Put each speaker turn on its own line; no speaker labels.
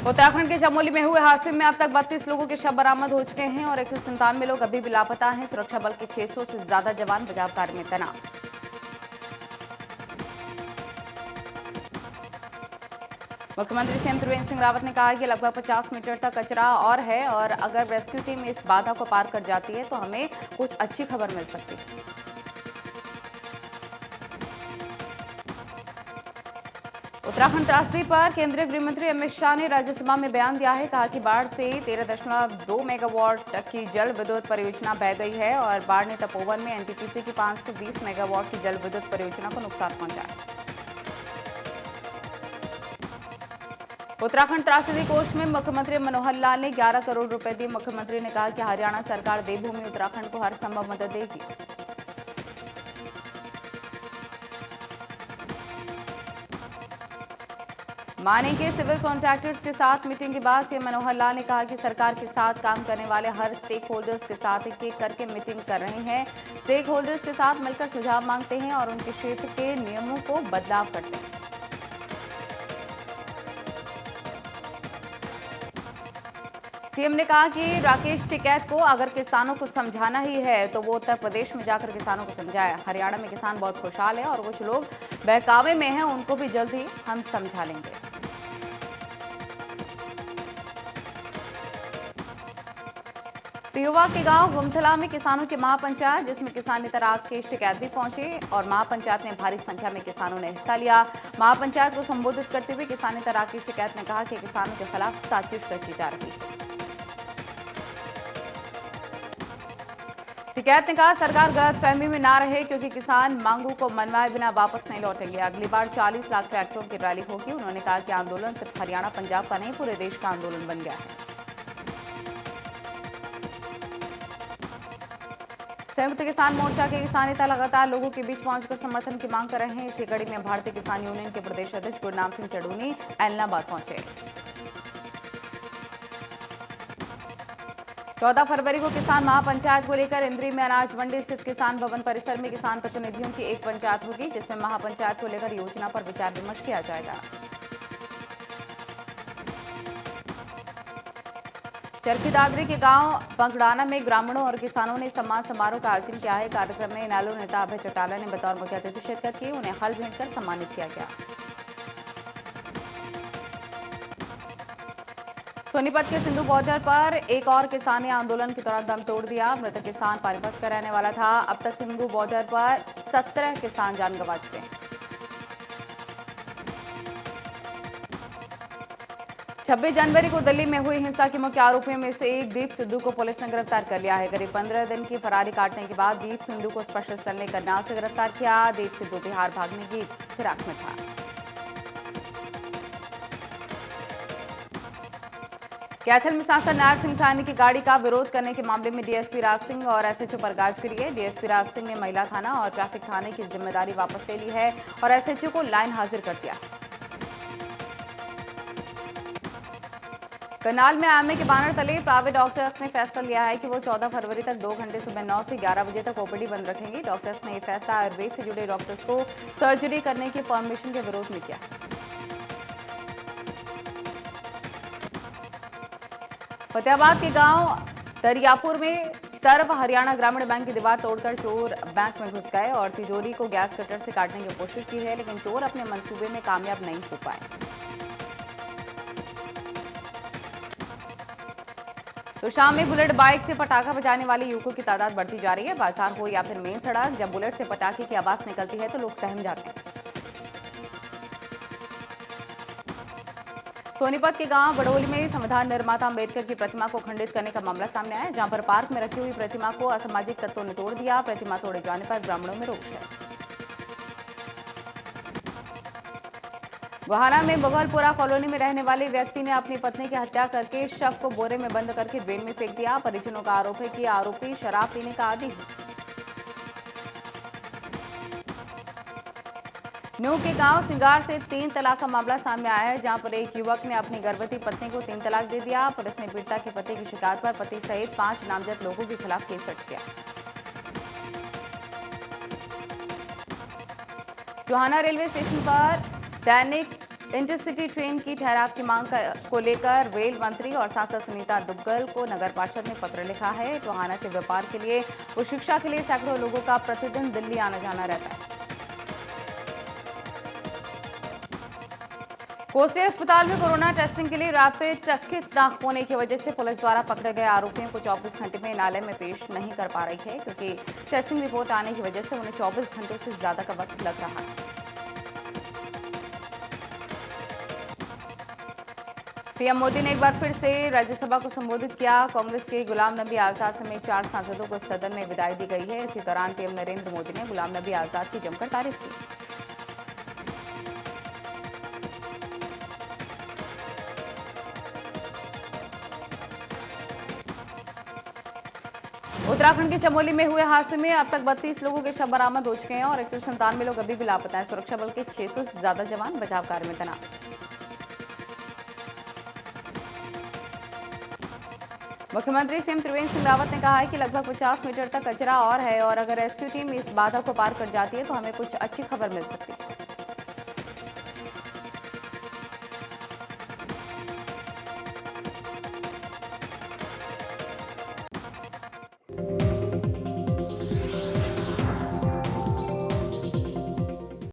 उत्तराखंड के चमोली में हुए हादसे में अब तक 32 लोगों के शव बरामद हो चुके हैं और 197 लोग अभी भी लापता हैं। सुरक्षा बल के 600 से ज्यादा जवान बचाव कार्य में तैनात। मुख्यमंत्री सीएम त्रिवेंद्र सिंह रावत ने कहा कि लगभग 50 मीटर तक कचरा और है और अगर रेस्क्यू टीम इस बाधा को पार कर जाती है तो हमें कुछ अच्छी खबर मिल सकती है। उत्तराखंड त्रासदी पर केंद्रीय गृह मंत्री अमित शाह ने राज्यसभा में बयान दिया है। कहा कि बाढ़ से 13.2 मेगावाट तक की जल विद्युत परियोजना बह गई है और बाढ़ ने तपोवन में एनटीपीसी की 520 मेगावाट की जल विद्युत परियोजना को नुकसान पहुंचाया। उत्तराखंड त्रासदी कोष में मुख्यमंत्री मनोहर लाल ने 11 करोड़ रुपए दिए। मुख्यमंत्री ने कहा कि हरियाणा सरकार देवभूमि उत्तराखंड को हर संभव मदद देगी। माने के सिविल कॉन्ट्रैक्टर्स के साथ मीटिंग के बाद सीएम मनोहर लाल ने कहा कि सरकार के साथ काम करने वाले हर स्टेक होल्डर्स के साथ एक एक करके मीटिंग कर रहे हैं। स्टेक होल्डर्स के साथ मिलकर सुझाव मांगते हैं और उनके क्षेत्र के नियमों को बदलाव करते हैं। सीएम ने कहा कि राकेश टिकैत को अगर किसानों को समझाना ही है तो वो उत्तर प्रदेश में जाकर किसानों को समझाए। हरियाणा में किसान बहुत खुशहाल है और कुछ लोग बहकावे में हैं, उनको भी जल्द ही हम समझा लेंगे। पिहोवा के गांव गुमथला में किसानों की महापंचायत, जिसमें किसान नेता राकेश टिकैत भी पहुंचे और महापंचायत में भारी संख्या में किसानों ने हिस्सा लिया। महापंचायत को संबोधित करते हुए किसान नेता राकेश टिकैत ने कहा कि किसानों के खिलाफ साजिश रची जा रही है। टिकैत ने कहा सरकार गलतफहमी में ना रहे क्योंकि किसान मांगों को मनवाए बिना वापस नहीं लौटेंगे। अगली बार 40 लाख ट्रैक्टरों की रैली होगी। उन्होंने कहा कि आंदोलन सिर्फ हरियाणा पंजाब का नहीं, पूरे देश का आंदोलन बन गया है। संयुक्त किसान मोर्चा के किसान नेता लगातार लोगों के बीच पहुंचकर समर्थन की मांग कर रहे हैं। इसी कड़ी में भारतीय किसान यूनियन के प्रदेश अध्यक्ष गुरनाम सिंह चढ़ूनी ऐलनाबाद पहुंचे। 14 फरवरी को किसान महापंचायत को लेकर इंद्री में अनाज मंडी स्थित किसान भवन परिसर में किसान प्रतिनिधियों की एक पंचायत होगी, जिसमें महापंचायत को लेकर योजना पर विचार विमर्श किया जाएगा। चरखी दादरी के गांव बंगड़ाना में ग्रामीणों और किसानों ने सम्मान समारोह का आयोजन किया है। कार्यक्रम में इनेलो नेता अभय चौटाला ने बतौर मुख्य अतिथि शिरकत की। उन्हें हल भेंट कर सम्मानित किया गया। सोनीपत के सिंधु बॉर्डर पर एक और किसान ने आंदोलन के दौरान दम तोड़ दिया। मृतक किसान पानीपत का रहने वाला था। अब तक सिंधु बॉर्डर पर 17 किसान जान गंवा चुके हैं। 26 जनवरी को दिल्ली में हुई हिंसा के मुख्य आरोपियों में से एक दीप सिद्धू को पुलिस ने गिरफ्तार कर लिया है। करीब 15 दिन की फरारी काटने के बाद दीप सिद्धू को स्पेशल सेल ने करनाल से गिरफ्तार किया। दीप सिद्धू बिहार भागने की फिराक में था। कैथल में सांसद नायब सिंह साहनी की गाड़ी का विरोध करने के मामले में डीएसपी राज सिंह और एसएचओ पर गाज गिरी है। डीएसपी राज सिंह ने महिला थाना और ट्रैफिक थाने की जिम्मेदारी वापस ले ली है और एसएचओ को लाइन हाजिर कर दिया। करनाल में आईएमए के बैनर तले प्राइवेट डॉक्टर्स ने फैसला लिया है कि वो 14 फरवरी तक 2 घंटे सुबह 9 से 11 बजे तक ओपीडी बंद रखेंगे। डॉक्टर्स ने यह फैसला आयुर्वेद से जुड़े डॉक्टर्स को सर्जरी करने की परमिशन के विरोध में किया। फतेहाबाद के गांव दरियापुर में सर्व हरियाणा ग्रामीण बैंक की दीवार तोड़कर चोर बैंक में घुस गए और तिजोरी को गैस कटर से काटने की कोशिश की है, लेकिन चोर अपने मंसूबे में कामयाब नहीं हो पाए। तो शाम में बुलेट बाइक से पटाखा बजाने वाले युवकों की तादाद बढ़ती जा रही है। बाजार हो या फिर मेन सड़क, जब बुलेट से पटाखे की आवाज निकलती है तो लोग सहम जाते हैं। सोनीपत के गांव बड़ोली में संविधान निर्माता अंबेडकर की प्रतिमा को खंडित करने का मामला सामने आया, जहां पर पार्क में रखी हुई प्रतिमा को असामाजिक तत्वों ने तोड़ दिया। प्रतिमा तोड़े जाने पर ग्रामीणों में रोष है। गोहाना में मुगलपुरा कॉलोनी में रहने वाले व्यक्ति ने अपनी पत्नी की हत्या करके शव को बोरे में बंद करके ड्रेन में फेंक दिया। परिजनों का आरोप है कि आरोपी शराब पीने का आदी है। न्यू के गांव सिंगार से 3 तलाक का मामला सामने आया है, जहां पर एक युवक ने अपनी गर्भवती पत्नी को 3 तलाक दे दिया। पुलिस ने पीड़िता के पति की शिकायत पर पति सहित 5 नामजद लोगों के खिलाफ केस दर्ज किया। टोहाना रेलवे स्टेशन पर दैनिक इंटरसिटी ट्रेन की ठहराव की मांग को लेकर रेल मंत्री और सांसद सुनीता दुग्गल को नगर पार्षद ने पत्र लिखा है। टोहाना से व्यापार के लिए और शिक्षा के लिए सैकड़ों लोगों का प्रतिदिन दिल्ली आना जाना रहता है। कोसली अस्पताल में कोरोना टेस्टिंग के लिए रैपिड किट न होने की वजह से पुलिस द्वारा पकड़े गए आरोपियों को 24 घंटे में न्यायालय में पेश नहीं कर पा रही है, क्योंकि टेस्टिंग रिपोर्ट आने की वजह से उन्हें 24 घंटों से ज्यादा का वक्त लग रहा है। पीएम मोदी ने एक बार फिर से राज्यसभा को संबोधित किया। कांग्रेस के गुलाम नबी आजाद समेत 4 सांसदों को सदन में विदाई दी गई है। इसी दौरान पीएम नरेंद्र मोदी ने गुलाम नबी आजाद की जमकर तारीफ की। उत्तराखंड के चमोली में हुए हादसे में अब तक 32 लोगों के शव बरामद हो चुके हैं और 197 लोग अभी भी लापता हैं। सुरक्षा बल के 600 से ज्यादा जवान बचाव कार्य में तैनात। मुख्यमंत्री सीएम त्रिवेंद्र सिंह रावत ने कहा है कि लगभग 50 मीटर तक कचरा और है और अगर रेस्क्यू टीम इस बाधा को पार कर जाती है तो हमें कुछ अच्छी खबर मिल सकती है।